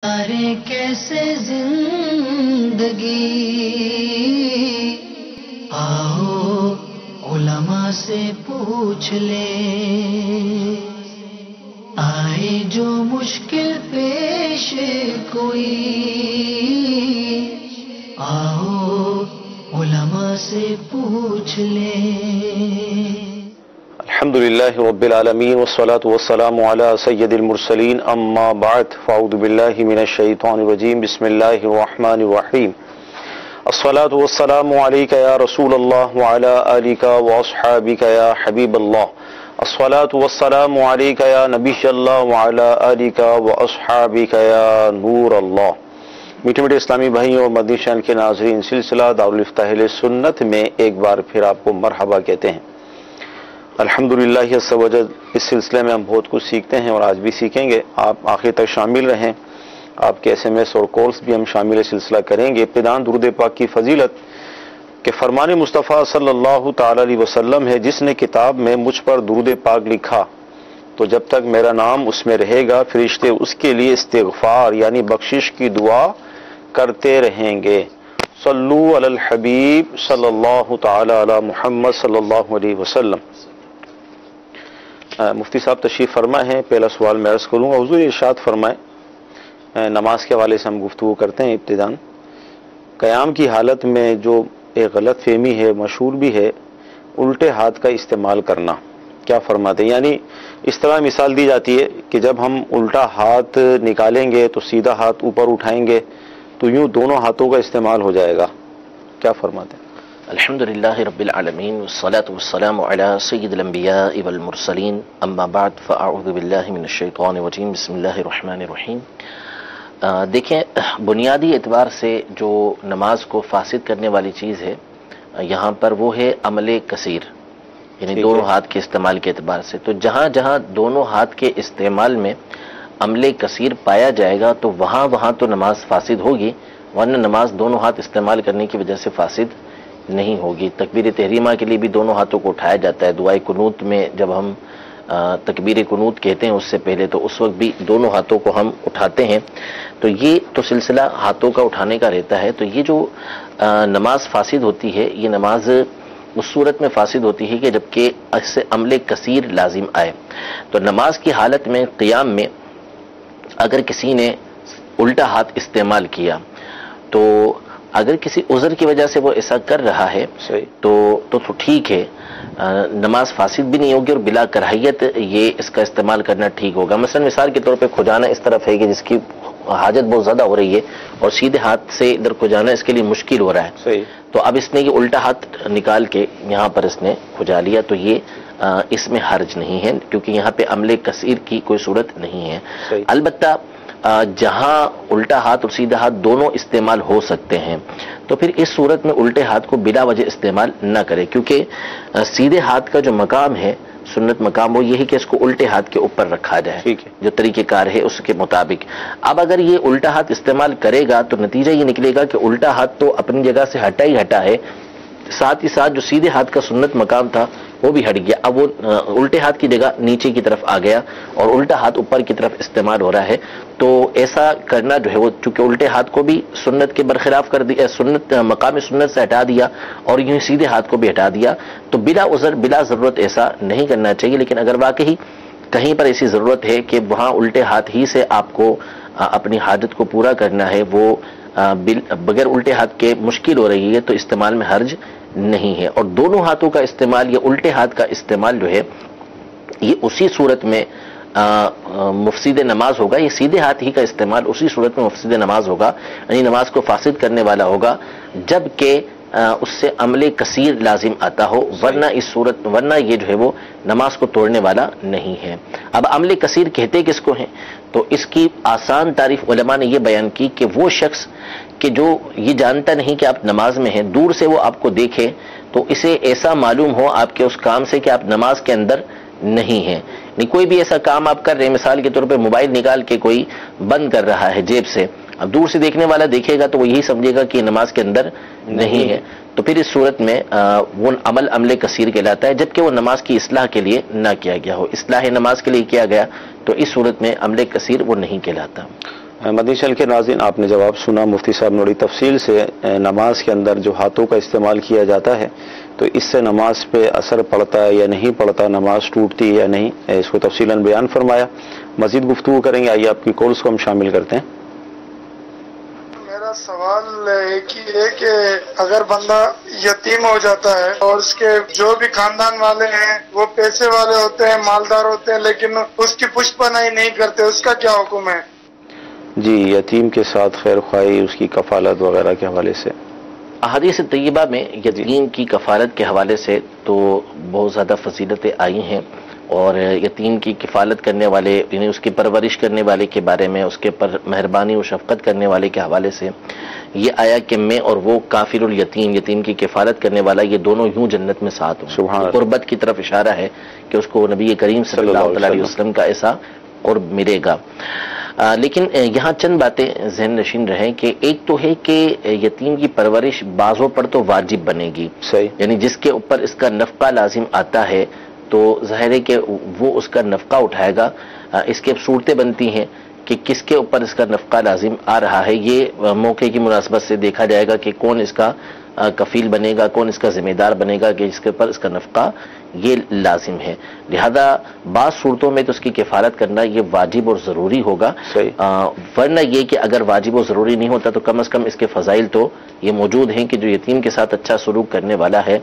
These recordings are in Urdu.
ارے کیسے زندگی، آؤ علماء سے پوچھ لیں، آئے جو مشکل پیش کوئی، آؤ علماء سے پوچھ لیں۔ الحمدللہ رب العالمین والصلاة والسلام علی سید المرسلین، اما بعد فاعوذ باللہ من الشیطان الرجیم، بسم اللہ الرحمن الرحیم۔ الصلاة والسلام علیک یا رسول اللہ وعلی آلک واصحابک یا حبیب اللہ۔ الصلاة والسلام علیک یا نبی اللہ وعلی آلک واصحابک یا نور اللہ۔ میٹھے میٹھے اسلامی بھائیوں اور مدنی چینل کے ناظرین، سلسلہ دارالفتاح اہل سنت میں ایک بار پھر آپ کو مرحبا کہتے ہیں۔ الحمدللہ عز و جل اس سلسلے میں ہم بہت کچھ سیکھتے ہیں اور آج بھی سیکھیں گے۔ آپ آخر تک شامل رہیں، آپ کے SMS اور کالز بھی ہم شامل سلسلہ کریں گے۔ ابتداءً درود پاک کی فضیلت کہ فرمان مصطفیٰ صلی اللہ تعالی علیہ وسلم ہے، جس نے کتاب میں مجھ پر درود پاک لکھا تو جب تک میرا نام اس میں رہے گا فرشتے اس کے لیے استغفار یعنی بخشش کی دعا کرتے رہیں گے۔ صلو علی الحبیب صلی اللہ تعالی علی محمد صلی اللہ علیہ وسلم۔ مفتی صاحب تشریف فرما ہے، پہلا سوال میں عرض کروں گا۔ حضور ارشاد فرمائے، نماز کے حوالے سے ہم گفتگو کرتے ہیں ابتداً، قیام کی حالت میں جو ایک غلط فہمی ہے، مشہور بھی ہے، الٹے ہاتھ کا استعمال کرنا، کیا فرماتے ہیں؟ یعنی اس طرح مثال دی جاتی ہے کہ جب ہم الٹا ہاتھ نکالیں گے تو سیدھا ہاتھ اوپر اٹھائیں گے تو یوں دونوں ہاتھوں کا استعمال ہو جائے گا، کیا فرماتے ہیں؟ الحمدللہ رب العالمین والصلاة والسلام علی سید الانبیاء والمرسلین، اما بعد فاعوذ باللہ من الشیطان الرجیم، بسم اللہ الرحمن الرحیم۔ دیکھیں، بنیادی اعتبار سے جو نماز کو فاسد کرنے والی چیز ہے یہاں پر وہ ہے عمل کثیر، یعنی دونوں ہاتھ کے استعمال کے اعتبار سے۔ تو جہاں جہاں دونوں ہاتھ کے استعمال میں عمل کثیر پایا جائے گا تو وہاں تو نماز فاسد ہوگی، ورنہ نماز دونوں ہاتھ استعمال کرنے کی وجہ سے فاسد نہیں ہوگی۔ تکبیر تحریمہ کے لیے بھی دونوں ہاتھوں کو اٹھایا جاتا ہے، دعائے قنوت میں جب ہم تکبیر قنوت کہتے ہیں اس سے پہلے تو اس وقت بھی دونوں ہاتھوں کو ہم اٹھاتے ہیں۔ تو یہ تو سلسلہ ہاتھوں کا اٹھانے کا رہتا ہے۔ تو یہ جو نماز فاسد ہوتی ہے، یہ نماز اس صورت میں فاسد ہوتی ہے کہ جبکہ اس سے عمل کثیر لازم آئے۔ تو نماز کی حالت میں قیام میں اگر کسی نے الٹا ہاتھ استعمال کیا تو اگر کسی عذر کی وجہ سے وہ ایسا کر رہا ہے تو ٹھیک ہے، نماز فاسد بھی نہیں ہوگی اور بلا کراہیت یہ اس کا استعمال کرنا ٹھیک ہوگا۔ مثلا مثال کے طور پہ کھجانا اس طرف ہے کہ جس کی حاجت بہت زیادہ ہو رہی ہے اور سیدھے ہاتھ سے ادھر کھجانا اس کے لیے مشکل ہو رہا ہے، تو اب اس نے یہ الٹا ہاتھ نکال کے یہاں پر اس نے کھجا لیا، تو یہ اس میں حرج نہیں ہے کیونکہ یہاں پہ عمل کثیر کی کوئی صورت نہیں ہے۔ البتہ جہاں الٹا ہاتھ اور سیدھا ہاتھ دونوں استعمال ہو سکتے ہیں تو پھر اس صورت میں الٹے ہاتھ کو بلا وجہ استعمال نہ کرے، کیونکہ سیدھے ہاتھ کا جو مقام ہے، سنت مقام، وہ یہ ہے کہ اس کو الٹے ہاتھ کے اوپر رکھا جائے، جو طریقہ کار ہے اس کے مطابق۔ اب اگر یہ الٹا ہاتھ استعمال کرے گا تو نتیجہ یہ نکلے گا کہ الٹا ہاتھ تو اپنی جگہ سے ہٹا ہی ہٹا ہے، ساتھ ہی ساتھ جو سیدھے ہاتھ کا سنت مقام تھا وہ بھی ہٹ گیا۔ اب وہ الٹے ہاتھ کی جگہ نیچے کی طرف آ گیا اور الٹا ہاتھ اوپر کی طرف استعمال ہو رہا ہے۔ تو ایسا کرنا جو ہے وہ چونکہ الٹے ہاتھ کو بھی سنت کے برخلاف کر دیا، سنت مقام سنت سے ہٹا دیا اور یوں سیدھے ہاتھ کو بھی ہٹا دیا، تو بلا عذر بلا ضرورت ایسا نہیں کرنا چاہیے۔ لیکن اگر واقعی کہیں پر ایسی ضرورت ہے کہ وہاں الٹے ہاتھ ہی سے آپ کو اپنی حاجت کو پورا کرنا ہے، وہ بغیر الٹے ہاتھ کے مشکل ہو رہی ہے، تو استعمال میں حرج نہیں ہے۔ اور دونوں ہاتھوں کا استعمال یا الٹے ہاتھ کا استعمال جو ہے یہ اسی صورت میں مفسد نماز ہوگا، یہ سیدھے ہاتھ ہی کا استعمال اسی صورت میں مفسد نماز ہوگا، یعنی نماز کو فاسد کرنے والا ہوگا جبکہ اس سے عمل کثیر لازم آتا ہو، ورنہ یہ جو ہے وہ نماز کو توڑنے والا نہیں ہے۔ اب عمل کثیر کہتے کس کو ہیں؟ تو اس کی آسان تعریف علماء نے یہ بیان کی کہ وہ شخص کہ جو یہ جانتا نہیں کہ آپ نماز میں ہیں، دور سے وہ آپ کو دیکھے تو اسے ایسا معلوم ہو آپ کے اس کام سے کہ آپ نماز کے اندر نہیں ہیں۔ کوئی بھی ایسا کام آپ کر رہے ہیں، مثال کے طور پہ موبائل نکال کے کوئی بند کر رہا ہے جیب سے، اب دور سے دیکھنے والا دیکھے گا تو وہ یہی سمجھے گا کہ یہ نماز کے اندر نہیں ہے، تو پھر اس صورت میں وہ عمل کثیر کہلاتا ہے، جبکہ وہ نماز کی اصلاح کے لیے نہ کیا گیا ہو۔ اصلاح نماز کے لیے کیا گیا تو اس صورت میں عمل کثیر وہ نہیں کہلاتا۔ مدنی چینل کے ناظرین، آپ نے جواب سنا، مفتی صاحب نے بڑی تفصیل سے نماز کے اندر جو ہاتھوں کا استعمال کیا جاتا ہے تو اس سے نماز پہ اثر پڑتا ہے یا نہیں پڑتا، نماز ٹوٹتی ہے یا نہیں، اس کو تفصیلاً بیان فرمایا۔ مزید گفتگو کریں گے، آئیے آپ کی کالز کو ہم شامل کرتے ہیں۔ میرا سوال ایک ہی ہے کہ اگر بندہ یتیم ہو جاتا ہے اور اس کے جو بھی خاندان والے ہیں وہ پیسے والے ہوتے ہیں، مالدار ہوتے ہیں، لیکن اس کی پشت پناہی نہیں کرتے، اس کا کیا حکم ہے؟ جی، یتیم کے ساتھ خیر خواہی، اس کی کفالت وغیرہ کے حوالے سے احادیث طیبہ میں یتیم کی کفالت کے حوالے سے تو بہت زیادہ فضیلتیں آئی ہیں، اور یتیم کی کفالت کرنے والے یعنی اس کی پرورش کرنے والے کے بارے میں، اس کے پر مہربانی و شفقت کرنے والے کے حوالے سے یہ آیا کہ میں اور وہ کافر الیتیم، یتیم کی کفالت کرنے والا، یہ دونوں یوں جنت میں ساتھ ہوں۔ سبحان اللہ۔ قربت کی طرف اشارہ ہے کہ اس کو نبی کریم صلی اللہ علیہ وسلم کا ایسا قرب ملے گا۔ لیکن یہاں چند باتیں ذہن نشین رہیں کہ ایک تو ہے کہ یتیم کی پرورش بعضوں پر تو واجب بنے گی، صحیح، یعنی جس کے اوپر اس کا نفقہ لازم آتا ہے تو ظاہر ہے کہ وہ اس کا نفقہ اٹھائے گا۔ اس کے صورتیں بنتی ہیں کہ کس کے اوپر اس کا نفقہ لازم آ رہا ہے، یہ موقع کی مناسبت سے دیکھا جائے گا کہ کون اس کا کفیل بنے گا، کون اس کا ذمہ دار بنے گا کہ اس کے اوپر اس کا نفقہ یہ لازم ہے۔ لہذا بعض صورتوں میں تو اس کی کفالت کرنا یہ واجب اور ضروری ہوگا، ورنہ یہ کہ اگر واجب و ضروری نہیں ہوتا تو کم از کم اس کے فضائل تو یہ موجود ہیں کہ جو یتیم کے ساتھ اچھا سلوک کرنے والا ہے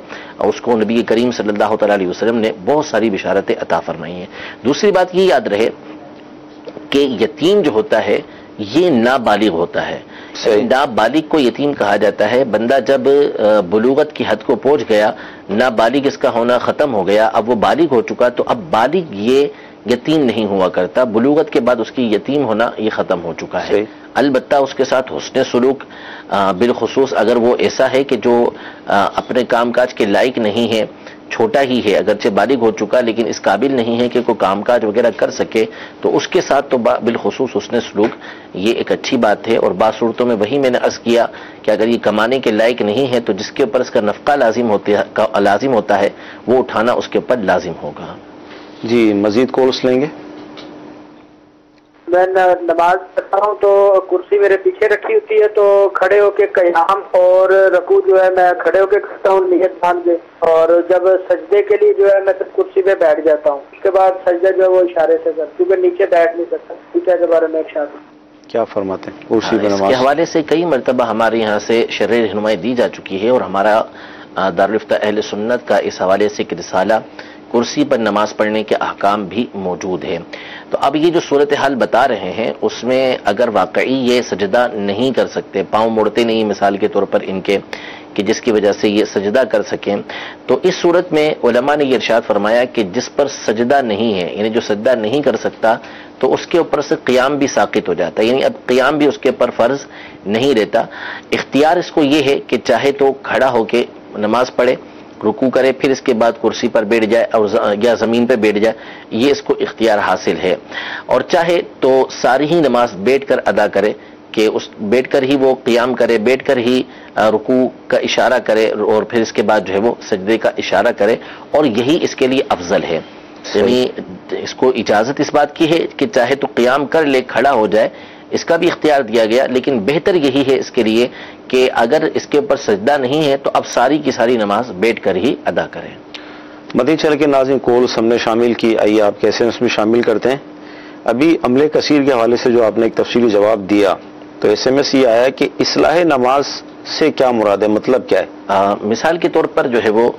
اس کو نبی کریم صلی اللہ تعالیٰ علیہ وسلم نے بہت ساری بشارتیں عطا فرمائی ہیں۔ دوسری بات یہ یاد رہے کہ یتیم جو ہوتا ہے یہ نابالغ ہوتا ہے۔ نابالغ کو یتیم کہا جاتا ہے، بندہ جب بلوغت کی حد کو پہنچ گیا، نابالغ اس کا ہونا ختم ہو گیا، اب وہ بالغ ہو چکا تو اب بالغ یہ یتیم نہیں ہوا کرتا، بلوغت کے بعد اس کی یتیم ہونا یہ ختم ہو چکا ہے۔ البتہ اس کے ساتھ حسن سلوک، بالخصوص اگر وہ ایسا ہے کہ جو اپنے کام کاج کے لائق نہیں ہے، چھوٹا ہی ہے، اگرچہ بالغ ہو چکا لیکن اس قابل نہیں ہے کہ کوئی کام کاج وغیرہ کر سکے، تو اس کے ساتھ تو بالخصوص حسن سلوک یہ ایک اچھی بات ہے۔ اور بعض صورتوں میں وہی میں نے عرض کیا کہ اگر یہ کمانے کے لائق نہیں ہے تو جس کے اوپر اس کا نفقہ لازم ہوتا ہے وہ اٹھانا اس کے اوپر لازم ہوگا۔ جی، مزید کالس لیں گے۔ میں نماز پڑھتا ہوں تو کرسی میرے پیچھے رکھی ہوتی ہے، تو کھڑے ہو کے قیام اور رکوع جو ہے میں کھڑے ہو کے کرتا ہوں نیت باندھ کے، اور جب سجدے کے لیے جو ہے میں تو کرسی پہ بیٹھ جاتا ہوں، اس کے بعد سجدہ جو ہے وہ اشارے سے کرتا ہوں کیونکہ نیچے بیٹھ نہیں سکتا۔ ٹھیک ہے، کے بارے میں ارشاد کیا فرماتے ہیں کرسی پہ اس نماز؟ کے حوالے سے کئی مرتبہ ہمارے یہاں سے شرعی رہنمائی دی جا چکی ہے، اور ہمارا دارالفتہ اہل سنت کا اس حوالے سے ایک رسالہ کرسی پر نماز پڑھنے کے احکام بھی موجود ہے۔ تو اب یہ جو صورتحال بتا رہے ہیں اس میں اگر واقعی یہ سجدہ نہیں کر سکتے، پاؤں موڑتے نہیں مثال کے طور پر ان کے کہ جس کی وجہ سے یہ سجدہ کر سکیں، تو اس صورت میں علماء نے یہ ارشاد فرمایا کہ جس پر سجدہ نہیں ہے، یعنی جو سجدہ نہیں کر سکتا تو اس کے اوپر سے قیام بھی ساقط ہو جاتا ہے، یعنی اب قیام بھی اس کے اوپر فرض نہیں رہتا۔ اختیار اس کو یہ ہے کہ چاہے تو کھڑا ہو کے نماز پڑھے، رکوع کرے، پھر اس کے بعد کرسی پر بیٹھ جائے اور یا زمین پہ بیٹھ جائے، یہ اس کو اختیار حاصل ہے، اور چاہے تو ساری ہی نماز بیٹھ کر ادا کرے کہ اس بیٹھ کر ہی وہ قیام کرے، بیٹھ کر ہی رکوع کا اشارہ کرے، اور پھر اس کے بعد جو ہے وہ سجدے کا اشارہ کرے، اور یہی اس کے لیے افضل ہے۔ یعنی اس کو اجازت اس بات کی ہے کہ چاہے تو قیام کر لے، کھڑا ہو جائے، اس کا بھی اختیار دیا گیا، لیکن بہتر یہی ہے اس کے لیے کہ اگر اس کے اوپر سجدہ نہیں ہے تو اب ساری کی ساری نماز بیٹھ کر ہی ادا کریں۔ مدنی چینل کے ناظرین کالس ہم نے شامل کی، آئیے آپ کیسے اس میں شامل کرتے ہیں۔ ابھی عمل کثیر کے حوالے سے جو آپ نے ایک تفصیلی جواب دیا تو ایس ایم ایس یہ آیا کہ اصلاح نماز سے کیا مراد ہے، مطلب کیا ہے؟ مثال کے طور پر جو ہے وہ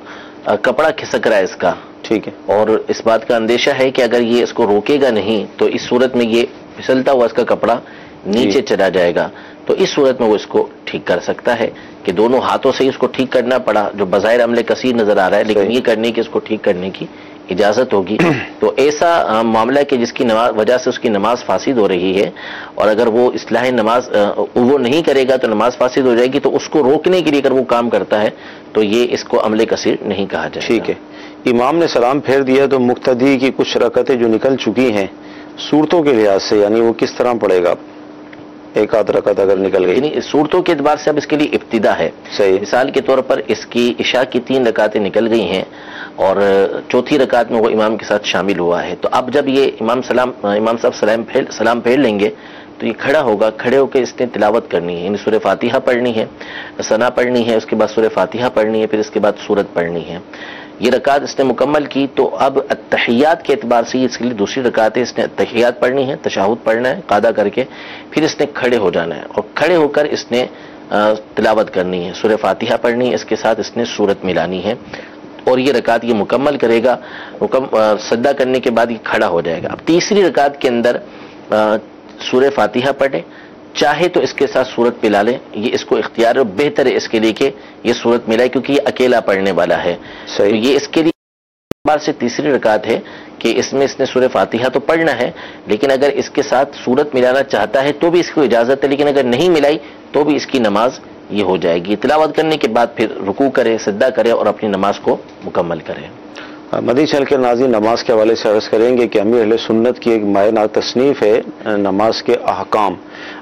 کپڑا کھسک رہا ہے اس کا، ٹھیک ہے، اور اس بات کا اندیشہ ہے کہ اگر یہ اس کو روکے گا نہیں تو اس صورت میں یہ پھسلتا ہوا اس کا کپڑا نیچے چلا جائے گا، تو اس صورت میں وہ اس کو ٹھیک کر سکتا ہے کہ دونوں ہاتھوں سے اس کو ٹھیک کرنا پڑا، جو بظاہر عمل کثیر نظر آ رہا ہے، لیکن یہ کرنے کی اس کو ٹھیک کرنے کی اجازت ہوگی۔ تو ایسا معاملہ کہ جس کی وجہ سے اس کی نماز فاسد ہو رہی ہے، اور اگر وہ اصلاح نماز وہ نہیں کرے گا تو نماز فاسد ہو جائے گی، تو اس کو روکنے کے لیے اگر وہ کام کرتا ہے تو یہ اس کو عمل کثیر نہیں کہا جائے گا۔ ٹھیک ہے، امام نے سلام پھیر دیا تو مقتدی کی کچھ رکعتیں جو نکل چکی ہیں صورتوں کے لحاظ سے، یعنی وہ کس طرح پڑے گا؟ ایک آدھ رکعت اگر نکل گئی، یعنی صورتوں کے اعتبار سے اب اس کے لیے ابتدا ہے۔ صحیح، مثال کے طور پر اس کی عشاء کی 3 رکعتیں نکل گئی ہیں اور چوتھی رکعت میں وہ امام کے ساتھ شامل ہوا ہے، تو اب جب یہ امام صاحب سلام پھیر لیں گے تو یہ کھڑا ہوگا، کھڑے ہو کے اس نے تلاوت کرنی ہے، یعنی سورہ فاتحہ پڑھنی ہے، ثنا پڑھنی ہے، اس کے بعد سورہ فاتحہ پڑھنی ہے، پھر اس کے بعد سورت پڑھنی ہے۔ یہ رکعت اس نے مکمل کی تو اب التحیات کے اعتبار سے اس کے لیے دوسری رکعت ہے، اس نے التحیات پڑھنی ہے، تشہد پڑھنا ہے قاعدہ کر کے، پھر اس نے کھڑے ہو جانا ہے اور کھڑے ہو کر اس نے تلاوت کرنی ہے، سورہ فاتحہ پڑھنی ہے، اس کے ساتھ اس نے سورت ملانی ہے اور یہ رکعت یہ مکمل کرے گا۔ سجدہ کرنے کے بعد یہ کھڑا ہو جائے گا۔ اب تیسری رکعت کے اندر سورہ فاتحہ پڑھے، چاہے تو اس کے ساتھ سورت ملا لے، یہ اس کو اختیار ہے، بہتر ہے اس کے لیے کہ یہ سورت ملائے کیونکہ یہ اکیلا پڑھنے والا ہے۔ تو یہ اس کے لیے بار سے تیسری رکعت ہے کہ اس میں اس نے سورہ فاتحہ تو پڑھنا ہے، لیکن اگر اس کے ساتھ سورت ملانا چاہتا ہے تو بھی اس کو اجازت ہے، لیکن اگر نہیں ملائی تو بھی اس کی نماز یہ ہو جائے گی۔ تلاوت کرنے کے بعد پھر رکوع کرے، سجدہ کرے اور اپنی نماز کو مکمل کرے۔ مدنی چینل کے ناظرین، نماز کے حوالے سے عرض کریں گے کہ امیر اہل سنت کی ایک مائع تصنیف ہے نماز کے احکام،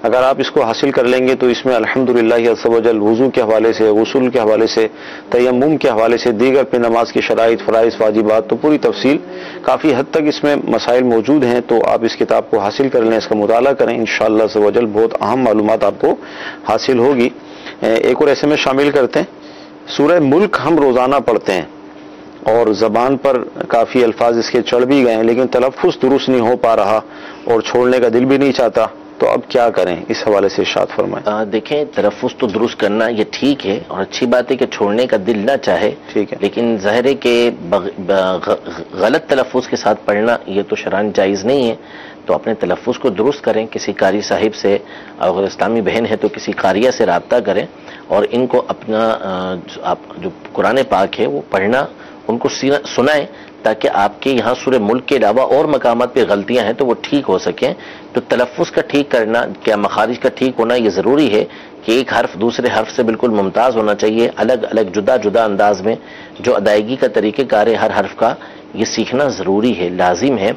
اگر آپ اس کو حاصل کر لیں گے تو اس میں الحمدللہ عز و جل وضو کے حوالے سے، غسل کے حوالے سے، تیمم کے حوالے سے، دیگر پہ نماز کی شرائط، فرائض، واجبات، تو پوری تفصیل کافی حد تک اس میں مسائل موجود ہیں، تو آپ اس کتاب کو حاصل کر لیں، اس کا مطالعہ کریں، انشاءاللہ عز و جل بہت اہم معلومات آپ کو حاصل ہوگی۔ ایک اور ایسے میں شامل کرتے ہیں، سورہ ملک ہم روزانہ پڑھتے ہیں اور زبان پر کافی الفاظ اس کے چڑھ بھی گئے ہیں، لیکن تلفظ درست نہیں ہو پا رہا اور چھوڑنے کا دل بھی نہیں چاہتا، تو اب کیا کریں؟ اس حوالے سے ارشاد فرمائیں۔ دیکھیں، تلفظ تو درست کرنا یہ ٹھیک ہے اور اچھی بات ہے کہ چھوڑنے کا دل نہ چاہے، ٹھیک ہے، لیکن ظاہر ہے کہ غلط تلفظ کے ساتھ پڑھنا یہ تو شرعاً جائز نہیں ہے، تو اپنے تلفظ کو درست کریں، کسی قاری صاحب سے، اگر اسلامی بہن ہے تو کسی قاریہ سے رابطہ کریں اور ان کو اپنا جو قرآن پاک ہے وہ پڑھنا ان کو سنائیں، تاکہ آپ کے یہاں سورہ ملک کے علاوہ اور مقامات پہ غلطیاں ہیں تو وہ ٹھیک ہو سکیں۔ تو تلفظ کا ٹھیک کرنا، کیا مخارج کا ٹھیک ہونا یہ ضروری ہے کہ ایک حرف دوسرے حرف سے بالکل ممتاز ہونا چاہیے، الگ الگ جدا جدا انداز میں جو ادائیگی کا طریقہ کار ہے ہر حرف کا، یہ سیکھنا ضروری ہے، لازم ہے۔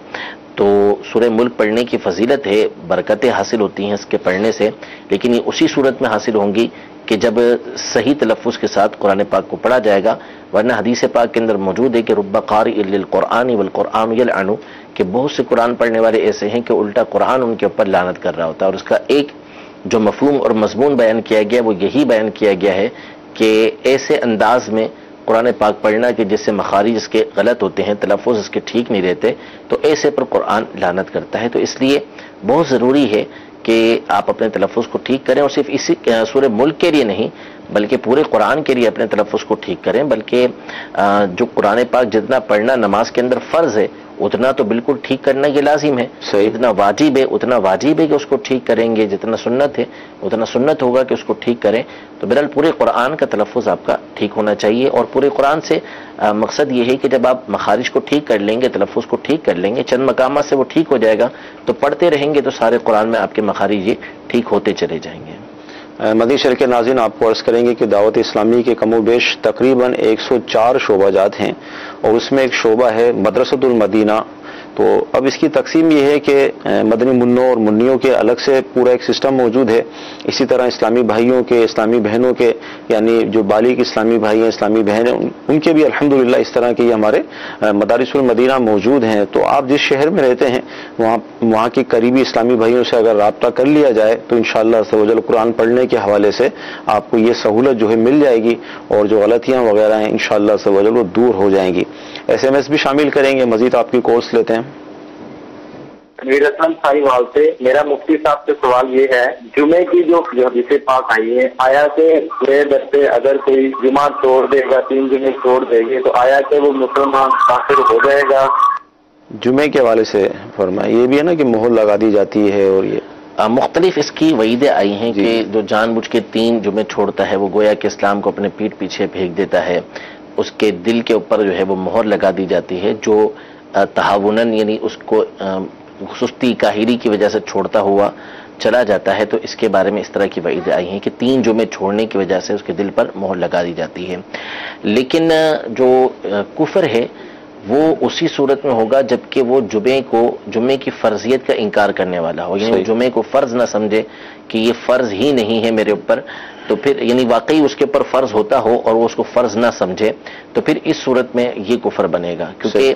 تو سورہ ملک پڑھنے کی فضیلت ہے، برکتیں حاصل ہوتی ہیں اس کے پڑھنے سے، لیکن یہ اسی صورت میں حاصل ہوں گی کہ جب صحیح تلفظ کے ساتھ قرآن پاک کو پڑھا جائے گا، ورنہ حدیث پاک کے اندر موجود ہے کہ رب قارئ للقرآن والقرآن یلعنہ، کہ بہت سے قرآن پڑھنے والے ایسے ہیں کہ الٹا قرآن ان کے اوپر لعنت کر رہا ہوتا ہے، اور اس کا ایک جو مفہوم اور مضمون بیان کیا گیا وہ یہی بیان کیا گیا ہے کہ ایسے انداز میں قرآن پاک پڑھنا کہ جس سے مخارج اس کے غلط ہوتے ہیں، تلفظ اس کے ٹھیک نہیں رہتے، تو ایسے پر قرآن لعنت کرتا ہے۔ تو اس لیے بہت ضروری ہے کہ آپ اپنے تلفظ کو ٹھیک کریں، اور صرف اسی سورہ ملک کے لیے نہیں بلکہ پورے قرآن کے لیے اپنے تلفظ کو ٹھیک کریں، بلکہ جو قرآن پاک جتنا پڑھنا نماز کے اندر فرض ہے اتنا تو بالکل ٹھیک کرنا یہ لازم ہے، جتنا واجب ہے اتنا واجب ہے کہ اس کو ٹھیک کریں گے، جتنا سنت ہے اتنا سنت ہوگا کہ اس کو ٹھیک کریں۔ تو بہرحال پورے قرآن کا تلفظ آپ کا ٹھیک ہونا چاہیے، اور پورے قرآن سے مقصد یہ ہے کہ جب آپ مخارج کو ٹھیک کر لیں گے، تلفظ کو ٹھیک کر لیں گے، چند مقامات سے وہ ٹھیک ہو جائے گا، تو پڑھتے رہیں گے تو سارے قرآن میں آپ کے مخارج یہ ٹھیک ہوتے چلے جائیں گے۔ مدنی چینل کے ناظرین، آپ کو عرض کریں گے کہ دعوت اسلامی کے کم و بیش تقریباً 104 شعبہ جات ہیں، اور اس میں ایک شعبہ ہے مدرسۃ المدینہ۔ تو اب اس کی تقسیم یہ ہے کہ مدنی منوں اور منیوں کے الگ سے پورا ایک سسٹم موجود ہے، اسی طرح اسلامی بھائیوں کے، اسلامی بہنوں کے، یعنی جو بالغ اسلامی بھائی ہیں، اسلامی بہنیں، ان کے بھی الحمدللہ اس طرح کے یہ ہمارے مدارس المدینہ موجود ہیں۔ تو آپ جس شہر میں رہتے ہیں وہاں کے قریبی اسلامی بھائیوں سے اگر رابطہ کر لیا جائے تو انشاءاللہ عز و جل قرآن پڑھنے کے حوالے سے آپ کو یہ سہولت جو ہے مل جائے گی، اور جو غلطیاں وغیرہ ہیں انشاءاللہ عز و جل وہ دور ہو جائیں گی۔ SMS بھی شامل کریں گے، مزید آپ کی کورس لیتے ہیں۔ امیر اسلم سائی وال سے میرا مفتی صاحب سے سوال یہ ہے، جمعے کی جو حدیث پاک آئی ہے، آیا کہ میرے در پہ اگر کوئی جمعہ چھوڑ دے گا، 3 جمعے چھوڑ دے گی، تو آیا کہ وہ مسلمان کافر ہو جائے گا؟ جمعے کے حوالے سے فرمائیں، یہ بھی ہے نا کہ مہر لگا دی جاتی ہے، اور یہ مختلف اس کی وعیدیں آئی ہیں کہ جو جان بوجھ کے 3 جمعے چھوڑتا ہے وہ گویا کہ اسلام کو اپنے پیٹ پیچھے پھینک دیتا ہے، اس کے دل کے اوپر جو ہے وہ مہر لگا دی جاتی ہے، جو تہاوناً یعنی اس کو سستی کاہلی کی وجہ سے چھوڑتا ہوا چلا جاتا ہے، تو اس کے بارے میں اس طرح کی وعیدیں آئی ہیں کہ 3 جمعے چھوڑنے کی وجہ سے اس کے دل پر مہر لگا دی جاتی ہے۔ لیکن جو کفر ہے وہ اسی صورت میں ہوگا جبکہ وہ جمعے کی فرضیت کا انکار کرنے والا ہو، یعنی جمعے کو فرض نہ سمجھے کہ یہ فرض ہی نہیں ہے میرے اوپر، تو پھر یعنی واقعی اس کے اوپر فرض ہوتا ہو اور وہ اس کو فرض نہ سمجھے، تو پھر اس صورت میں یہ کفر بنے گا، کیونکہ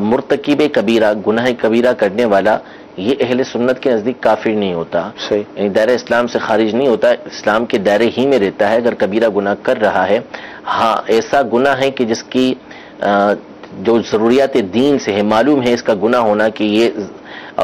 مرتکب کبیرہ، گناہ کبیرہ کرنے والا یہ اہل سنت کے نزدیک کافر نہیں ہوتا، یعنی دائرہ اسلام سے خارج نہیں ہوتا، اسلام کے دائرے ہی میں رہتا ہے اگر کبیرہ گناہ کر رہا ہے۔ ہاں ایسا گناہ ہے کہ جس کی جو ضروریات دین سے ہے، معلوم ہے اس کا گناہ ہونا کہ یہ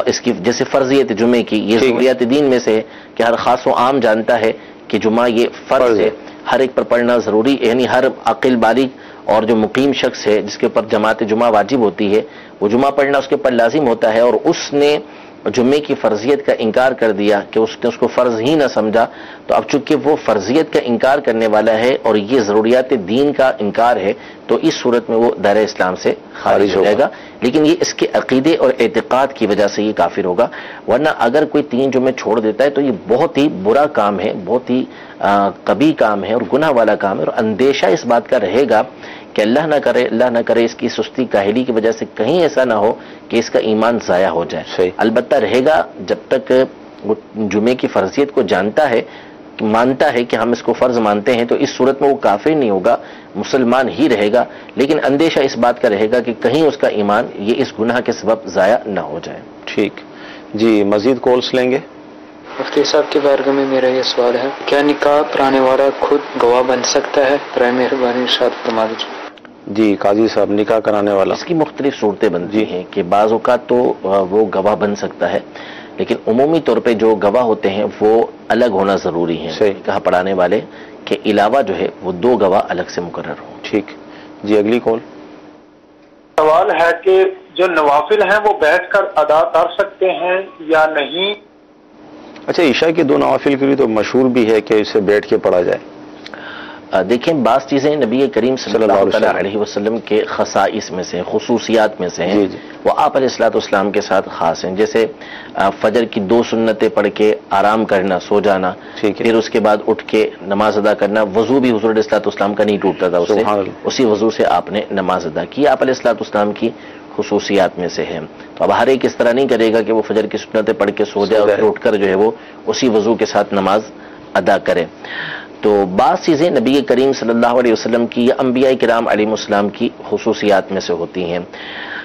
اس کی جیسے فرضیت جمعے کی یہ ضروریات دین میں سے ہے کہ ہر خاص و عام جانتا ہے کہ جمعہ یہ فرض ہے، ہر ایک پر پڑھنا ضروری، یعنی ہر عاقل بالغ اور جو مقیم شخص ہے جس کے اوپر جماعت جمعہ واجب ہوتی ہے وہ جمعہ پڑھنا اس کے اوپر لازم ہوتا ہے، اور اس نے جمعے کی فرضیت کا انکار کر دیا کہ اس نے اس کو فرض ہی نہ سمجھا، تو اب چونکہ وہ فرضیت کا انکار کرنے والا ہے اور یہ ضروریات دین کا انکار ہے تو اس صورت میں وہ دائرہ اسلام سے خارج ہو جائے گا، لیکن یہ اس کے عقیدے اور اعتقاد کی وجہ سے یہ کافر ہوگا۔ ورنہ اگر کوئی 3 جمعے چھوڑ دیتا ہے تو یہ بہت ہی برا کام ہے، بہت ہی قبیح کام ہے اور گناہ والا کام ہے، اور اندیشہ اس بات کا رہے گا کہ اللہ نہ کرے اس کی سستی کاہلی کی وجہ سے کہیں ایسا نہ ہو کہ اس کا ایمان ضائع ہو جائے۔ البتہ رہے گا جب تک وہ جمعے کی فرضیت کو جانتا ہے، مانتا ہے کہ ہم اس کو فرض مانتے ہیں، تو اس صورت میں وہ کافر نہیں ہوگا، مسلمان ہی رہے گا، لیکن اندیشہ اس بات کا رہے گا کہ کہیں اس کا ایمان یہ اس گناہ کے سبب ضائع نہ ہو جائے۔ ٹھیک جی، مزید کالس لیں گے۔ مفتی صاحب کی بارگاہ میں میرا یہ سوال ہے، کیا نکاح پڑھانے والا خود گواہ بن سکتا ہے؟ برائے مہربانی ارشاد فرما دیجیے۔ جی قاضی صاحب، نکاح کرانے والا اس کی مختلف صورتیں بنتی ہیں کہ بعض اوقات تو وہ گواہ بن سکتا ہے، لیکن عمومی طور پہ جو گواہ ہوتے ہیں وہ الگ ہونا ضروری ہے، نکاح پڑھانے والے کے علاوہ جو ہے وہ 2 گواہ الگ سے مقرر ہوں۔ ٹھیک جی، اگلی کال۔ سوال ہے کہ جو نوافل ہیں وہ بیٹھ کر ادا کر سکتے ہیں یا نہیں؟ اچھا، عشاء کے 2 نوافل کے لیے تو مشہور بھی ہے کہ اسے بیٹھ کے پڑھا جائے۔ دیکھیں بعض چیزیں نبی کریم صلی اللہ علیہ وسلم کے خصائص میں سے، خصوصیات میں سے ہیں، وہ آپ علیہ السلام کے ساتھ خاص ہیں، جیسے فجر کی 2 سنتیں پڑھ کے آرام کرنا، سو جانا، پھر اس کے بعد اٹھ کے نماز ادا کرنا۔ وضو بھی حضور علیہ السلام کا نہیں ٹوٹتا تھا، اسی وضو سے آپ نے نماز ادا کی، آپ علیہ السلام کی خصوصیات میں سے ہے۔ تو اب ہر ایک اس طرح نہیں کرے گا کہ وہ فجر کی سنتیں پڑھ کے سو جائے اور پھر اٹھ کر جو ہے وہ اسی وضو کے ساتھ نماز ادا کرے۔ تو بعض چیزیں نبی کریم صلی اللہ علیہ وسلم کی یا انبیاء کرام علیہ السلام کی خصوصیات میں سے ہوتی ہیں۔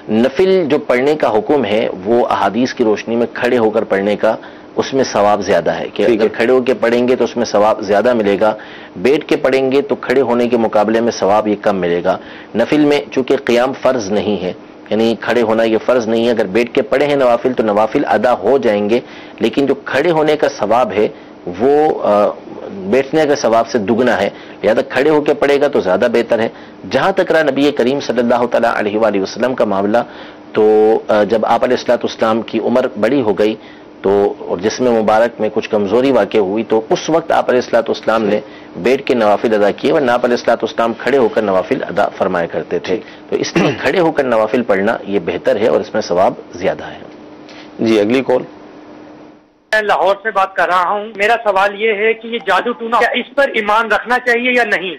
نفل جو پڑھنے کا حکم ہے وہ احادیث کی روشنی میں کھڑے ہو کر پڑھنے کا، اس میں ثواب زیادہ ہے کہ اگر کھڑے ہو کے پڑھیں گے تو اس میں ثواب زیادہ ملے گا، بیٹھ کے پڑھیں گے تو کھڑے ہونے کے مقابلے میں ثواب یہ کم ملے گا۔ نفل میں چونکہ قیام فرض نہیں ہے، یعنی کھڑے ہونا یہ فرض نہیں ہے، اگر بیٹھ کے پڑھے ہیں نوافل تو نوافل ادا ہو جائیں گے، لیکن جو کھڑے ہونے کا ثواب ہے وہ بیٹھنے کا ثواب سے دگنا ہے، لہذا کھڑے ہو کے پڑھے گا تو زیادہ بہتر ہے۔ جہاں تک رہا نبی کریم صلی اللہ تعالیٰ علیہ وآلہ وسلم کا معاملہ، تو جب آپ علیہ السلام کی عمر بڑی ہو گئی تو اور جسم مبارک میں کچھ کمزوری واقع ہوئی، تو اس وقت آپ علیہ السلام نے بیٹھ کے نوافل ادا کیے، ورنہ آپ علیہ السلام کھڑے ہو کر نوافل ادا فرمایا کرتے تھے، تو اس لیے کھڑے ہو کر نوافل پڑھنا یہ بہتر ہے اور اس میں ثواب زیادہ ہے۔ جی اگلی کال۔ میں لاہور سے بات کر رہا ہوں، میرا سوال یہ ہے کہ یہ جادو ٹونا، کیا اس پر ایمان رکھنا چاہیے یا نہیں؟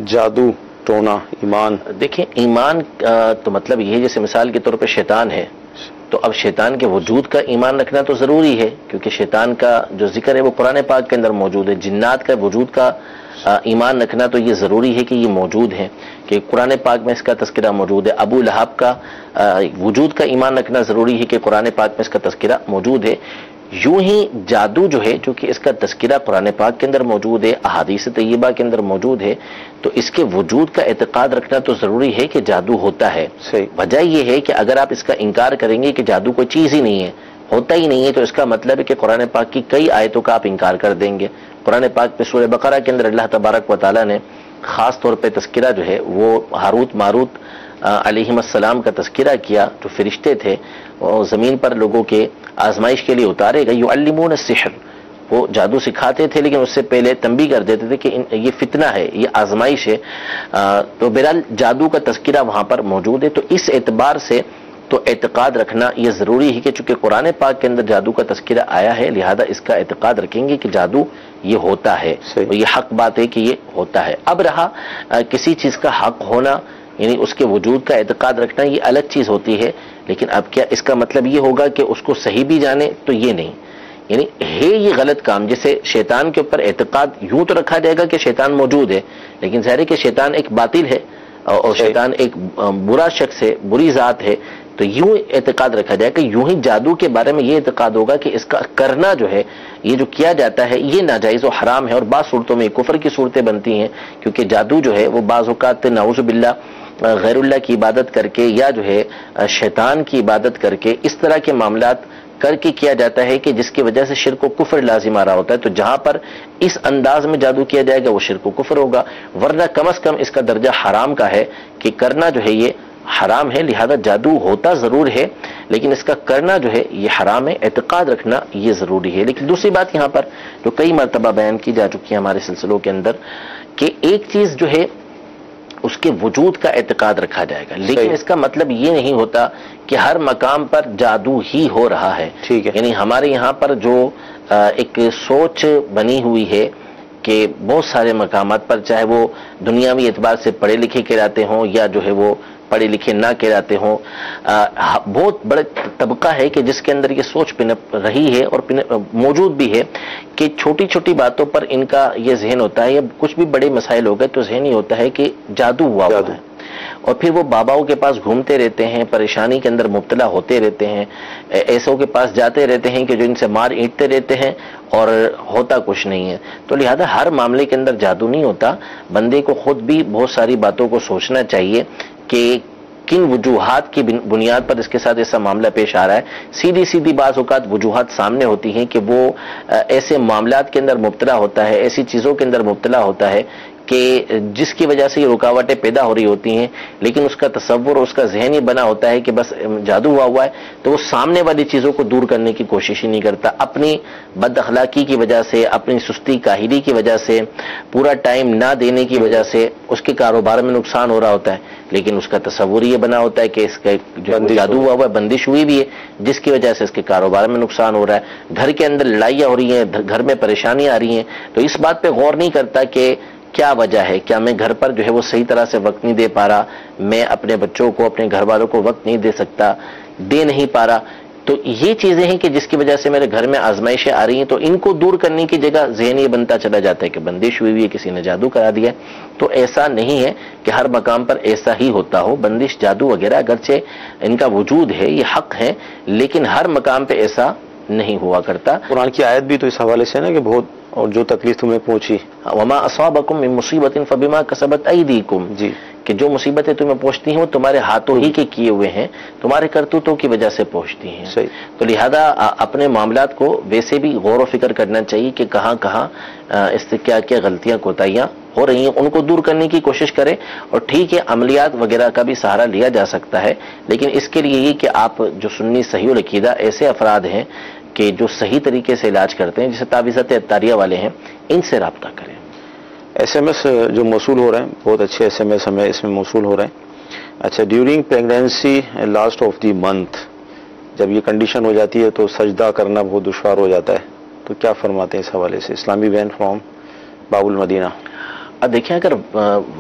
جادو ٹونا ایمان، دیکھیں ایمان تو مطلب یہ ہے جیسے مثال کے طور پہ شیطان ہے، تو اب شیطان کے وجود کا ایمان رکھنا تو ضروری ہے، کیونکہ شیطان کا جو ذکر ہے وہ قرآن پاک کے اندر موجود ہے۔ جنات کا وجود کا ایمان رکھنا تو یہ ضروری ہے کہ یہ موجود ہے، کہ قرآن پاک میں اس کا تذکرہ موجود ہے۔ ابو لہب کا وجود کا ایمان رکھنا ضروری ہے کہ قرآن پاک میں اس کا تذکرہ موجود ہے۔ یوں ہی جادو جو ہے چونکہ اس کا تذکرہ قرآن پاک کے اندر موجود ہے، احادیث طیبہ کے اندر موجود ہے، تو اس کے وجود کا اعتقاد رکھنا تو ضروری ہے کہ جادو ہوتا ہے۔ وجہ یہ ہے کہ اگر آپ اس کا انکار کریں گے کہ جادو کوئی چیز ہی نہیں ہے، ہوتا ہی نہیں ہے، تو اس کا مطلب ہے کہ قرآن پاک کی کئی آیتوں کا آپ انکار کر دیں گے۔ قرآن پاک میں سورہ بقرہ کے اندر اللہ تبارک و تعالیٰ نے خاص طور پہ تذکرہ جو ہے وہ ہاروت ماروت علیہم السلام کا تذکرہ کیا، جو فرشتے تھے اور زمین پر لوگوں کے آزمائش کے لیے اتارے گئے۔ یعلمون السحر، وہ جادو سکھاتے تھے لیکن اس سے پہلے تنبیہ کر دیتے تھے کہ یہ فتنہ ہے، یہ آزمائش ہے۔ تو بہرحال جادو کا تذکرہ وہاں پر موجود ہے، تو اس اعتبار سے تو اعتقاد رکھنا یہ ضروری ہے کہ چونکہ قرآن پاک کے اندر جادو کا تذکرہ آیا ہے، لہذا اس کا اعتقاد رکھیں گے کہ جادو یہ ہوتا ہے، تو یہ حق بات ہے کہ یہ ہوتا ہے۔ اب رہا کسی چیز کا حق ہونا، یعنی اس کے وجود کا اعتقاد رکھنا، یہ الگ چیز ہوتی ہے، لیکن اب کیا اس کا مطلب یہ ہوگا کہ اس کو صحیح بھی جانے؟ تو یہ نہیں، یعنی ہے یہ غلط کام۔ جیسے شیطان کے اوپر اعتقاد یوں تو رکھا جائے گا کہ شیطان موجود ہے، لیکن ظاہر ہے کہ شیطان ایک باطل ہے اور شیطان ایک برا شخص ہے، بری ذات ہے، تو یوں اعتقاد رکھا جائے کہ یوں ہی جادو کے بارے میں یہ اعتقاد ہوگا کہ اس کا کرنا جو ہے، یہ جو کیا جاتا ہے یہ ناجائز و حرام ہے، اور بعض صورتوں میں کفر کی صورتیں بنتی ہیں، کیونکہ جادو جو ہے وہ بعض اوقات نعوذ باللہ غیر اللہ کی عبادت کر کے یا جو ہے شیطان کی عبادت کر کے اس طرح کے معاملات کر کے کیا جاتا ہے کہ جس کی وجہ سے شرک و کفر لازم آ رہا ہوتا ہے. تو جہاں پر اس انداز میں جادو کیا جائے گا وہ شرک و کفر ہوگا، ورنہ کم از کم اس کا درجہ حرام کا ہے کہ کرنا جو ہے یہ حرام ہے. لہذا جادو ہوتا ضرور ہے لیکن اس کا کرنا جو ہے یہ حرام ہے، اعتقاد رکھنا یہ ضروری ہے. لیکن دوسری بات یہاں پر جو کئی مرتبہ بیان کی جا چکی ہے ہمارے سلسلوں کے اندر کہ ایک چیز جو ہے اس کے وجود کا اعتقاد رکھا جائے گا، لیکن اس کا مطلب یہ نہیں ہوتا کہ ہر مقام پر جادو ہی ہو رہا ہے. ٹھیک ہے، یعنی ہمارے یہاں پر جو ایک سوچ بنی ہوئی ہے کہ بہت سارے مقامات پر چاہے وہ دنیاوی اعتبار سے پڑھے لکھے کہلاتے ہوں یا جو ہے وہ پڑھے لکھے نہ کہلاتے ہوں، بہت بڑا طبقہ ہے کہ جس کے اندر یہ سوچ پنپ رہی ہے اور موجود بھی ہے کہ چھوٹی چھوٹی باتوں پر ان کا یہ ذہن ہوتا ہے، یا کچھ بھی بڑے مسائل ہو گئے تو ذہن یہ ہوتا ہے کہ جادو ہوا ہے، اور پھر وہ باباؤں کے پاس گھومتے رہتے ہیں، پریشانی کے اندر مبتلا ہوتے رہتے ہیں، ایسوں کے پاس جاتے رہتے ہیں کہ جو ان سے مار اینٹتے رہتے ہیں اور ہوتا کچھ نہیں ہے. تو لہذا ہر معاملے کے اندر جادو نہیں ہوتا. بندے کو خود بھی بہت ساری باتوں کو سوچنا چاہیے کہ کن وجوہات کی بنیاد پر اس کے ساتھ ایسا معاملہ پیش آ رہا ہے. سیدھی سیدھی بعض اوقات وجوہات سامنے ہوتی ہیں کہ وہ ایسے معاملات کے اندر مبتلا ہوتا ہے، ایسی چیزوں کے اندر مبتلا ہوتا ہے کہ جس کی وجہ سے یہ رکاوٹیں پیدا ہو رہی ہوتی ہیں، لیکن اس کا تصور اور اس کا ذہن ہی بنا ہوتا ہے کہ بس جادو ہوا ہے، تو وہ سامنے والی چیزوں کو دور کرنے کی کوشش ہی نہیں کرتا. اپنی بد اخلاقی کی وجہ سے، اپنی سستی کاہلی کی وجہ سے، پورا ٹائم نہ دینے کی وجہ سے اس کے کاروبار میں نقصان ہو رہا ہوتا ہے، لیکن اس کا تصور یہ بنا ہوتا ہے کہ اس کا جو جادو ہوا ہے، بندش ہوئی بھی ہے جس کی وجہ سے اس کے کاروبار میں نقصان ہو رہا ہے، گھر کے اندر لڑائیاں ہو رہی ہیں، گھر میں پریشانیاں آ رہی ہیں. تو اس بات پہ غور نہیں کرتا کہ کیا وجہ ہے، کیا میں گھر پر جو ہے وہ صحیح طرح سے وقت نہیں دے پا رہا، میں اپنے بچوں کو، اپنے گھر والوں کو وقت نہیں دے سکتا، دے نہیں پا رہا. تو یہ چیزیں ہیں کہ جس کی وجہ سے میرے گھر میں آزمائشیں آ رہی ہیں، تو ان کو دور کرنے کی جگہ ذہن یہ بنتا چلا جاتا ہے کہ بندش ہوئی ہوئی ہے، کسی نے جادو کرا دیا ہے. تو ایسا نہیں ہے کہ ہر مقام پر ایسا ہی ہوتا ہو. بندش، جادو وغیرہ اگرچہ ان کا وجود ہے، یہ حق ہے، لیکن ہر مقام پہ ایسا نہیں ہوا کرتا. قرآن کی آیت بھی تو اس حوالے سے ہے نا کہ بہت، اور جو تکلیف تمہیں پہنچی، وما اصابکم من مصیبت فبما کسبت ایدیکم، جی، کہ جو مصیبتیں تمہیں پہنچتی ہیں وہ تمہارے ہاتھوں ہی کے کیے ہوئے ہیں، تمہارے کرتوتوں کی وجہ سے پہنچتی ہیں. صحیح. تو لہذا اپنے معاملات کو ویسے بھی غور و فکر کرنا چاہیے کہ کہاں کہاں اس سے کیا کیا غلطیاں کوتاہیاں ہو رہی ہیں، ان کو دور کرنے کی کوشش کریں. اور ٹھیک ہے عملیات وغیرہ کا بھی سہارا لیا جا سکتا ہے، لیکن اس کے لیے یہ کہ آپ جو سنی صحیح العقیدہ ایسے افراد ہیں کہ جو صحیح طریقے سے علاج کرتے ہیں، جیسے تعویذات عطاریہ والے ہیں، ان سے رابطہ کریں. ایس ایم ایس جو موصول ہو رہے ہیں، بہت اچھے ایس ایم ایس ہمیں اس میں موصول ہو رہے ہیں. اچھا، during pregnancy last of the month جب یہ کنڈیشن ہو جاتی ہے تو سجدہ کرنا بہت دشوار ہو جاتا ہے، تو کیا فرماتے ہیں اس حوالے سے؟ اسلامی بین فرام باب المدینہ. اب دیکھیں، اگر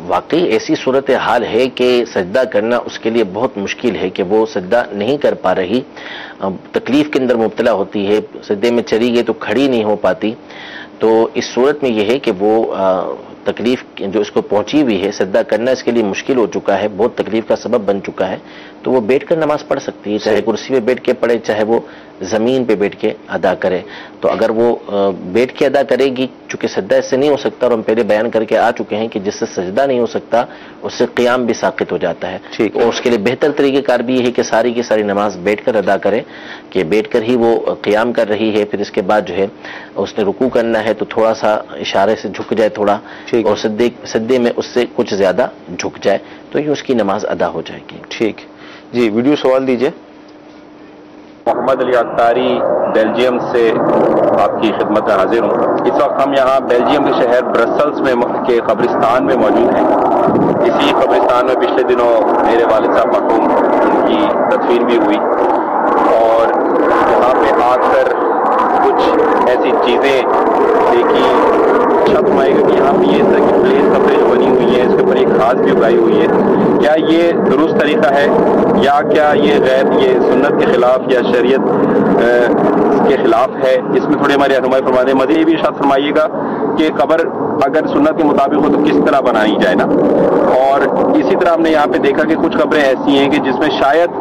واقعی ایسی صورتحال ہے کہ سجدہ کرنا اس کے لیے بہت مشکل ہے کہ وہ سجدہ نہیں کر پا رہی، تکلیف کے اندر مبتلا ہوتی ہے، سجدے میں چلی گئی تو کھڑی نہیں ہو پاتی، تو اس صورت میں یہ ہے کہ وہ تکلیف جو اس کو پہنچی ہوئی ہے، سجدہ کرنا اس کے لیے مشکل ہو چکا ہے، بہت تکلیف کا سبب بن چکا ہے، تو وہ بیٹھ کر نماز پڑھ سکتی ہے، چاہے کرسی پہ بیٹھ کے پڑھے، چاہے وہ زمین پہ بیٹھ کے ادا کرے. تو اگر وہ بیٹھ کے ادا کرے گی، چونکہ سجدہ اس سے نہیں ہو سکتا، اور ہم پہلے بیان کر کے آ چکے ہیں کہ جس سے سجدہ نہیں ہو سکتا اس سے قیام بھی ساقط ہو جاتا ہے. اور اس کے لیے بہتر طریقہ کار بھی یہ ہے کہ ساری کی ساری نماز بیٹھ کر ادا کرے، کہ بیٹھ کر ہی وہ قیام کر رہی ہے، پھر اس کے بعد جو ہے اس نے رکوع کرنا ہے تو تھوڑا سا اشارے سے جھک جائے تھوڑا، اور سجدے میں اس سے کچھ زیادہ جھک جائے، تو یہ اس کی نماز ادا ہو جائے گی. ٹھیک جی، ویڈیو سوال دیجئے. محمد علی عطاری بیلجیم سے آپ کی خدمت میں حاضر ہوں. اس وقت ہم یہاں بیلجیم کے شہر برسلز میں کے قبرستان میں موجود ہیں. اسی قبرستان میں پچھلے دنوں میرے والد صاحب مرحوم ان کی تدفین بھی ہوئی، اور یہاں پہ آ کر کچھ ایسی چیزیں دیکھی. چھت مائے گا کہ یہاں پہ یہ اس طرح کی پلیس قبریں جو بنی ہوئی ہیں، اس کے اوپر ایک گھاس بھی اگائی ہوئی ہے. کیا یہ درست طریقہ ہے یا کیا یہ غیر، یہ سنت کے خلاف یا شریعت کے خلاف ہے؟ اس میں تھوڑی ہماری رہنمائی فرما دیں. مزید یہ بھی ارشاد فرمائیے گا کہ قبر اگر سنت کے مطابق ہو تو کس طرح بنائی جائے نا. اور اسی طرح ہم نے یہاں پہ دیکھا کہ کچھ قبریں ایسی ہیں کہ جس میں شاید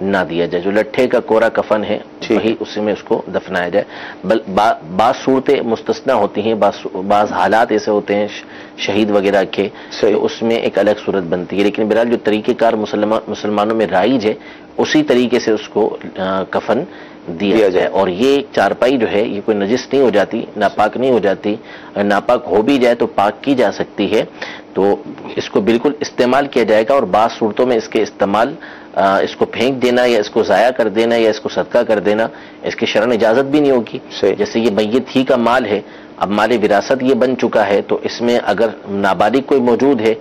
نہ دیا جائے. جو لٹھے کا کوڑا کفن ہے وہی اسی میں اس کو دفنایا جائے. بعض صورتیں مستثنا ہوتی ہیں, بعض حالات ایسے ہوتے ہیں شہید وغیرہ کے تو اس میں ایک الگ صورت بنتی ہے, لیکن بہرحال جو طریقہ کار مسلمانوں میں رائج ہے اسی طریقے سے اس کو کفن دیا جائے. اور یہ چارپائی جو ہے یہ کوئی نجس نہیں ہو جاتی, ناپاک نہیں ہو جاتی. اگر ناپاک ہو بھی جائے تو پاک کی جا سکتی ہے, تو اس کو بالکل استعمال کیا جائے گا. اور بعض صورتوں میں اس کے استعمال اس کو پھینک دینا یا اس کو ضائع کر دینا یا اس کو صدقہ کر دینا اس کی شرعن اجازت بھی نہیں ہوگی. جیسے یہ میت ہی کا مال ہے, اب مال وراثت یہ بن چکا ہے, تو اس میں اگر نابالغ کوئی موجود ہے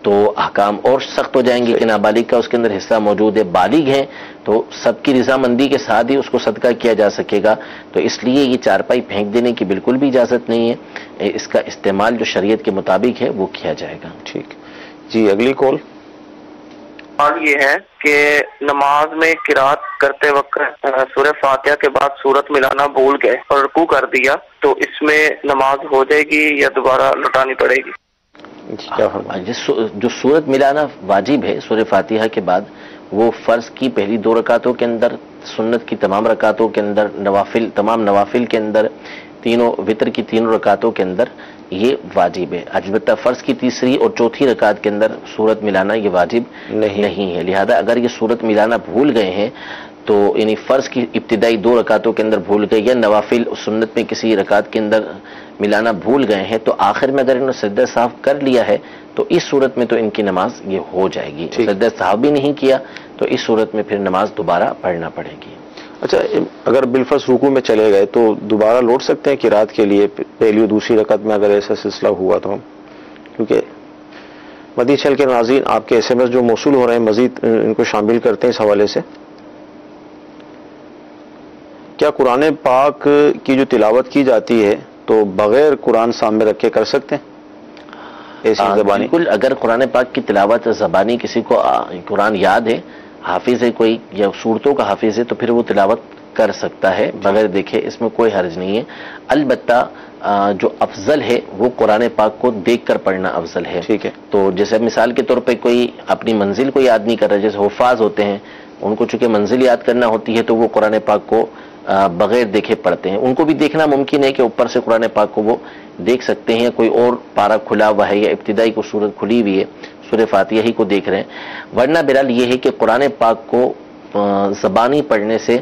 تو احکام اور سخت ہو جائیں گے کہ نابالغ کا اس کے اندر حصہ موجود ہے. بالغ ہیں تو سب کی رضامندی کے ساتھ ہی اس کو صدقہ کیا جا سکے گا. تو اس لیے یہ چارپائی پھینک دینے کی بالکل بھی اجازت نہیں ہے, اس کا استعمال جو شریعت کے مطابق ہے وہ کیا جائے گا. ٹھیک جی, اگلی کال. سوال یہ ہے کہ نماز میں قرات کرتے وقت سورہ فاتحہ کے بعد سورت ملانا بھول گئے اور رکوع کر دیا, تو اس میں نماز ہو جائے گی یا دوبارہ لوٹانی پڑے گی؟ جو سورت ملانا واجب ہے سورہ فاتحہ کے بعد, وہ فرض کی پہلی 2 رکعتوں کے اندر, سنت کی تمام رکعتوں کے اندر, تمام نوافل کے اندر, وطر کی 3 رکعتوں کے اندر یہ واجب ہے. البتہ فرض کی 3 اور 4 رکعت کے اندر سورت ملانا یہ واجب نہیں ہے. لہذا اگر یہ سورت ملانا بھول گئے ہیں تو یعنی فرض کی ابتدائی 2 رکعتوں کے اندر بھول گئے یا نوافل سنت میں کسی رکعت کے اندر ملانا بھول گئے ہیں, تو آخر میں اگر انہوں نے سجدہ صاحب کر لیا ہے تو اس صورت میں تو ان کی نماز یہ ہو جائے گی. سجدہ صاحب بھی نہیں کیا تو اس صورت میں پھر نماز دوبارہ پڑھنا پڑے گی. اچھا, اگر بالفرض رکوع میں چلے گئے تو دوبارہ لوٹ سکتے ہیں قرات کے لیے پہلی اور دوسری رکعت میں اگر ایسا سلسلہ ہوا تو ہم, کیونکہ مدی چل کے ناظرین آپ کے SMS جو موصول ہو رہے ہیں مزید ان کو شامل کرتے ہیں اس حوالے سے. کیا قرآن پاک کی جو تلاوت کی جاتی ہے تو بغیر قرآن سامنے رکھ کے کر سکتے ہیں ایسی زبانی؟ بالکل, اگر قرآن پاک کی تلاوت زبانی کسی کو قرآن یاد ہے, حافظ ہے کوئی یا صورتوں کا حافظ ہے, تو پھر وہ تلاوت کر سکتا ہے بغیر دیکھے, اس میں کوئی حرج نہیں ہے. البتہ جو افضل ہے وہ قرآن پاک کو دیکھ کر پڑھنا افضل ہے. ٹھیک ہے, تو جیسے مثال کے طور پہ کوئی اپنی منزل کو یاد نہیں کر رہا, جیسے حفاظ ہوتے ہیں ان کو چونکہ منزل یاد کرنا ہوتی ہے تو وہ قرآن پاک کو بغیر دیکھے پڑھتے ہیں. ان کو بھی دیکھنا ممکن ہے کہ اوپر سے قرآن پاک کو وہ دیکھ سکتے ہیں, کوئی اور پارہ کھلا ہوا ہے یا ابتدائی کو سورت کھلی ہوئی ہے, سورہ فاتحہ ہی کو دیکھ رہے ہیں. ورنہ بہرحال یہ ہے کہ قرآن پاک کو زبانی پڑھنے سے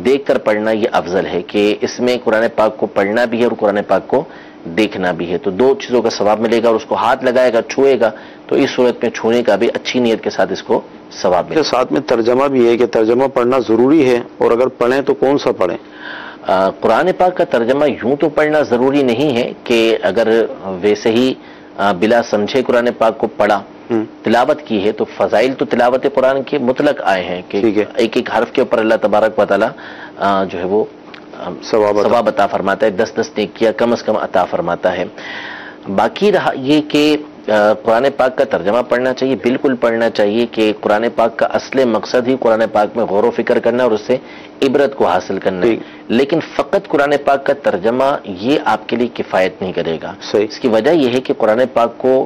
دیکھ کر پڑھنا یہ افضل ہے, کہ اس میں قرآن پاک کو پڑھنا بھی ہے اور قرآن پاک کو دیکھنا بھی ہے, تو 2 چیزوں کا ثواب ملے گا. اور اس کو ہاتھ لگائے گا, چھوئے گا, تو اس صورت میں چھونے کا بھی اچھی نیت کے ساتھ اس کو ثواب ملے گا. ساتھ میں ترجمہ بھی ہے کہ ترجمہ پڑھنا ضروری ہے, اور اگر پڑھیں تو کون سا پڑھیں؟ قرآن پاک کا ترجمہ یوں تو پڑھنا ضروری نہیں ہے, کہ اگر ویسے ہی بلا سمجھے قرآن پاک کو پڑھا, تلاوت کی ہے, تو فضائل تو تلاوت قرآن کے مطلق آئے ہیں کہ ایک ایک حرف کے اوپر اللہ تبارک و تعالی جو ہے وہ ثواب عطا فرماتا ہے, 10 نیکیاں کم از کم عطا فرماتا ہے. باقی رہا یہ کہ قرآن پاک کا ترجمہ پڑھنا چاہیے, بالکل پڑھنا چاہیے, کہ قرآن پاک کا اصل مقصد ہی قرآن پاک میں غور و فکر کرنا اور اس سے عبرت کو حاصل کرنا ہے. لیکن فقط قرآن پاک کا ترجمہ یہ آپ کے لیے کفایت نہیں کرے گا. اس کی وجہ یہ ہے کہ قرآن پاک کو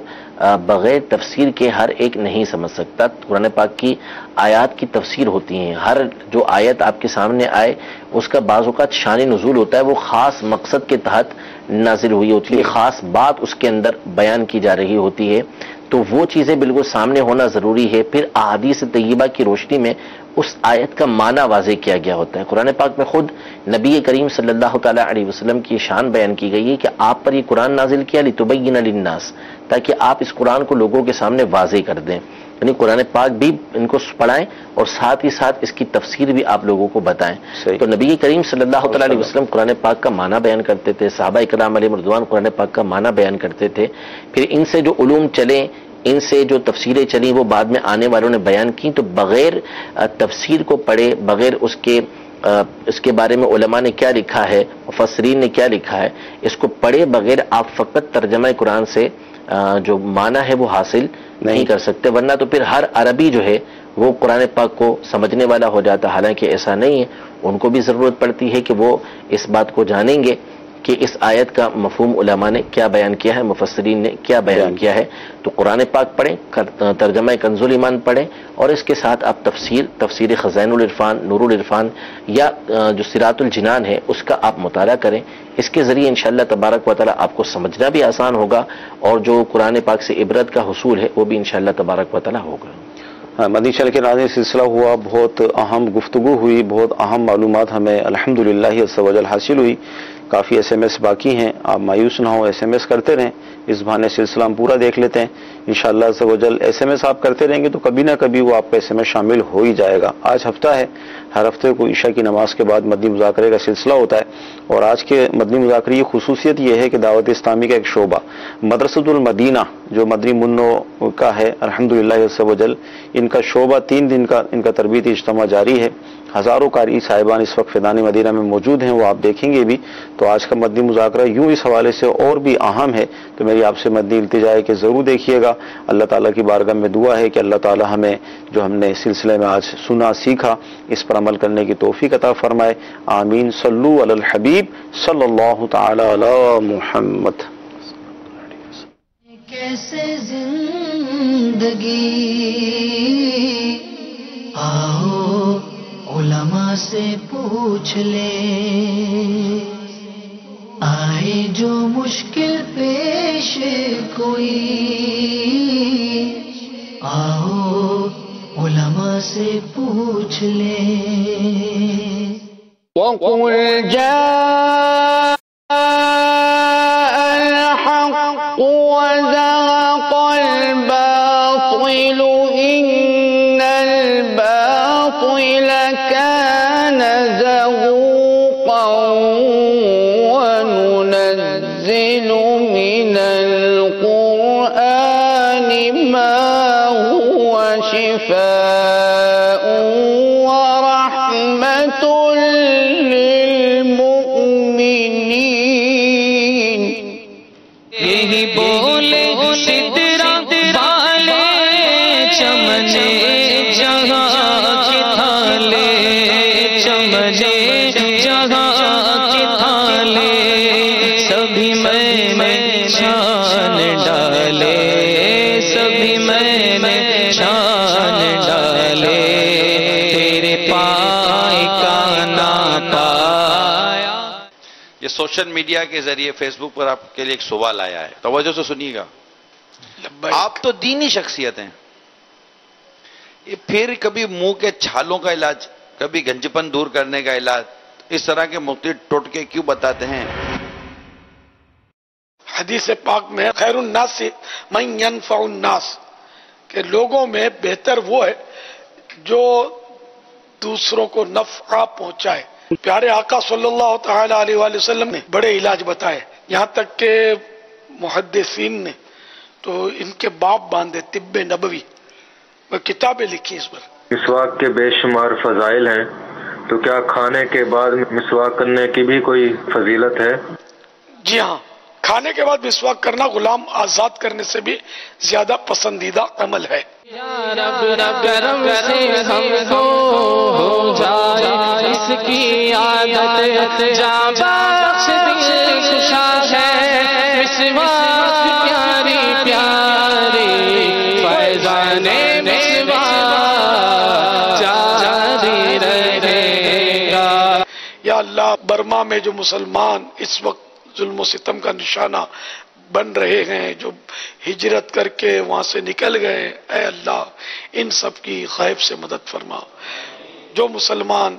بغیر تفسیر کے ہر ایک نہیں سمجھ سکتا. قرآن پاک کی آیات کی تفسیر ہوتی ہیں, ہر جو آیت آپ کے سامنے آئے اس کا بعض اوقات شان نزول ہوتا ہے, وہ خاص مقصد کے تحت نازل ہوئی ہوتی ہے, خاص بات اس کے اندر بیان کی جا رہی ہوتی ہے, تو وہ چیزیں بالکل سامنے ہونا ضروری ہے. پھر احادیث طیبہ کی روشنی میں اس آیت کا معنی واضح کیا گیا ہوتا ہے. قرآن پاک میں خود نبی کریم صلی اللہ تعالی علیہ وسلم کی شان بیان کی گئی ہے کہ آپ پر یہ قرآن نازل کیا لتبین للناس, تاکہ آپ اس قرآن کو لوگوں کے سامنے واضح کر دیں. یعنی قرآن پاک بھی ان کو پڑھائیں اور ساتھ ہی ساتھ اس کی تفسیر بھی آپ لوگوں کو بتائیں. تو نبی کریم صلی اللہ تعالی علیہ وسلم قرآن پاک کا معنی بیان کرتے تھے, صحابہ کرام علیہ رضوان قرآن پاک کا معنی بیان کرتے تھے. پھر ان سے جو علوم چلیں, ان سے جو تفسیریں چلیں, وہ بعد میں آنے والوں نے بیان کی. تو بغیر تفسیر کو پڑھے, بغیر اس کے بارے میں علماء نے کیا لکھا ہے, مفسرین نے کیا لکھا ہے, اس کو پڑھے بغیر آپ فقط ترجمہ قرآن سے جو معنی ہے وہ حاصل نہیں کر سکتے. ورنہ تو پھر ہر عربی جو ہے وہ قرآن پاک کو سمجھنے والا ہو جاتا. حالانکہ ایسا نہیں ہے, ان کو بھی ضرورت پڑتی ہے کہ وہ اس بات کو جانیں گے کہ اس آیت کا مفہوم علماء نے کیا بیان کیا ہے، مفسرین نے کیا بیان کیا ہے، تو قرآن پاک پڑھیں، ترجمہ کنز الایمان پڑھیں، اور اس کے ساتھ آپ تفسیر خزائن العرفان، نور العرفان یا جو صراط الجنان ہے اس کا آپ مطالعہ کریں. اس کے ذریعے انشاءاللہ تبارک و تعالی آپ کو سمجھنا بھی آسان ہوگا، اور جو قرآن پاک سے عبرت کا حصول ہے وہ بھی انشاءاللہ تبارک و تعالی ہوگا. مدنی چینل کے ناظرین، سلسلہ ہوا، بہت اہم گفتگو ہوئی، بہت اہم معلومات ہمیں الحمدللہ عز و جل حاصل ہوئی. کافی ایس ایم ایس باقی ہیں، آپ مایوس نہ ہوں، ایس ایم ایس کرتے رہیں، اس بہانے سلسلہ ہم پورا دیکھ لیتے ہیں انشاءاللہ عز و جل. ایس ایم ایس آپ کرتے رہیں گے تو کبھی نہ کبھی وہ آپ کا ایس ایم ایس شامل ہو ہی جائے گا. آج ہفتہ ہے، ہر ہفتے کو عشاء کی نماز کے بعد مدنی مذاکرے کا سلسلہ ہوتا ہے، اور آج کے مدنی مذاکرے کی خصوصیت یہ ہے کہ دعوت اسلامی کا ایک شعبہ مدرسۃ المدینہ جو مدنی منوں کا ہے الحمدللہ عز و جل، ان کا شعبہ 3 دن کا ان کا تربیتی اجتماع جاری ہے. ہزاروں قاری صاحبان اس وقت فیضان مدینہ میں موجود ہیں، وہ آپ دیکھیں گے بھی. تو آج کا مدنی مذاکرہ یوں اس حوالے سے اور بھی اہم ہے، تو میری آپ سے مدنی التجا ہے کہ ضرور دیکھیے گا. اللہ تعالیٰ کی بارگاہ میں دعا ہے کہ اللہ تعالیٰ ہمیں جو ہم نے سلسلے میں آج سنا سیکھا اس پر عمل کرنے کی توفیق عطا فرمائے. آمین. صلو علی الحبیب صلی اللہ تعالی علی محمد. کیسے زندگی آؤ علماء سے پوچھ لے، آئے جو مشکل پیش کوئی آؤ علماء سے پوچھ لے. وَقُلْ جَاءَ الْحَقُّ وَزَهَقَ الْبَاطِلُ إِنَّ الْبَاطِلَ كَانَ زَهُوقًا وَنُنَزِّلُ مِنَ الْقُرْآنِ مَا هُوَ شِفَاءٌ وَرَحْمَةٌ لِّلْمُؤْمِنِينَ. یہی بولے سدرا والے چمنے جہاں کی تھالے، چمنے جہاں کی تھالے، سبھی میں شان ڈالے، سبھی میں شان ڈالے، تیرے پائے کا نا پایا. یہ سوشل میڈیا کے ذریعے فیس بک پر آپ کے لیے ایک سوال آیا ہے، توجہ سے سنیے گا. آپ تو دینی شخصیت ہیں، یہ پھر کبھی منہ کے چھالوں کا علاج، کبھی گنجپن دور کرنے کا علاج، اس طرح کے مختلف ٹوٹکے کیوں بتاتے ہیں؟ حدیث پاک میں خیر الناس من ینفع الناس، کہ لوگوں میں بہتر وہ ہے جو دوسروں کو نفع پہنچائے. پیارے آقا صلی اللہ تعالی علیہ وآلہ وسلم نے بڑے علاج بتائے، یہاں تک کہ محدثین نے تو ان کے باب باندھے، طب نبوی، وہ کتابیں لکھی اس پر. مسواک کے بے شمار فضائل ہیں، تو کیا کھانے کے بعد مسواک کرنے کی بھی کوئی فضیلت ہے؟ جی ہاں، کھانے کے بعد مسواک کرنا غلام آزاد کرنے سے بھی زیادہ پسندیدہ عمل ہے. کرم سے ہم کو ہو جائے اس کی عادت، جاں بخش دل خوشا ہے مسواک پیاری پیاری، فیضان مسواک جاری رہے گا. یا اللہ، برما میں جو مسلمان اس وقت ظلم و ستم کا نشانہ بن رہے ہیں، جو ہجرت کر کے وہاں سے نکل گئے، اے اللہ ان سب کی غیب سے مدد فرما. جو مسلمان